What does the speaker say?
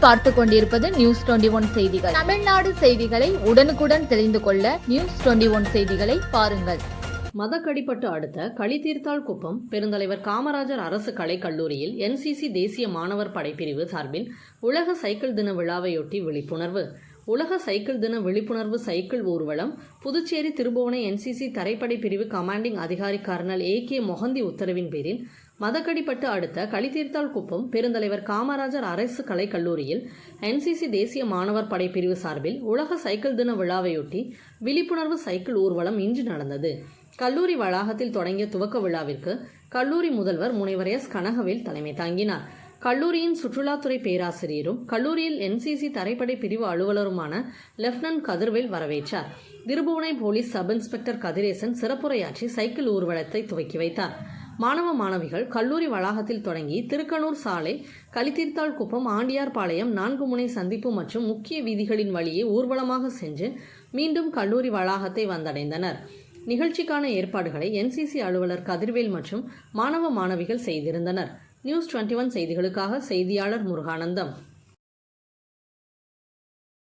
நீங்கள் பார்த்து கொண்டிருப்பது நியூஸ் 21 செய்திகள். தமிழ்நாடு செய்திகளை உடனுக்குடன் தெரிந்து கொள்ள நியூஸ் 21 செய்திகளை பாருங்கள். மதக்கடிப்பட்டு அடுத்த களித்தீர்த்தாள் குப்பம் பெருந்தலைவர் காமராஜர் அரசு கலைக் கல்லூரியில் NCC தேசிய மாணவர் படைப்பிரிவு சார்பில் உலக சைக்கிள் தின விழாவையொட்டி விழிப்புணர்வு. உலக சைக்கிள் தின விழிப்புணர்வு சைக்கிள் ஊர்வலம் புதுச்சேரி திருபுவனை NCC தரைப்படை பிரிவு கமாண்டிங் அதிகாரி கர்னல் AK மொஹந்தி உத்தரவின் பேரில் மதக்கடிப்பட்டு அடுத்த களித்தீர்த்தாள் குப்பம் பெருந்தலைவர் காமராஜர் அரசு கலைக் கல்லூரியில் NCC தேசிய மாணவர் படைப்பிரிவு சார்பில் உலக சைக்கிள் தின விழாவையொட்டி விழிப்புணர்வு சைக்கிள் ஊர்வலம் இன்று நடந்தது. கல்லூரி வளாகத்தில் தொடங்கிய துவக்க விழாவிற்கு கல்லூரி முதல்வர் முனைவர் S. கனகவேல் தலைமை தாங்கினார். கல்லூரியின் சுற்றுலாத்துறை பேராசிரியரும் கல்லூரியில் NCC தரைப்படை பிரிவு அலுவலருமான லெப்டினன்ட் கதிர்வேல் வரவேற்றார். Thirubuvanai police sub inspector Kathiresan சிறப்புரையாற்றி சைக்கிள் ஊர்வலத்தை துவக்கி வைத்தார். மாணவ மாணவிகள் கல்லூரி வளாகத்தில் தொடங்கி திருக்கனூர் சாலை, களித்தீர்த்தாள் குப்பம், ஆண்டியார்பாளையம், 4 முனை சந்திப்பு மற்றும் முக்கிய வீதிகளின் வழியே ஊர்வலமாக சென்று மீண்டும் கல்லூரி வளாகத்தை வந்தடைந்தனர். நிகழ்ச்சிக்கான ஏற்பாடுகளை NCC அலுவலர் கதிர்வேல் மற்றும் மாணவ மாணவிகள் செய்திருந்தனர். நியூஸ் 21 செய்திகளுக்காக செய்தியாளர் முருகானந்தம்.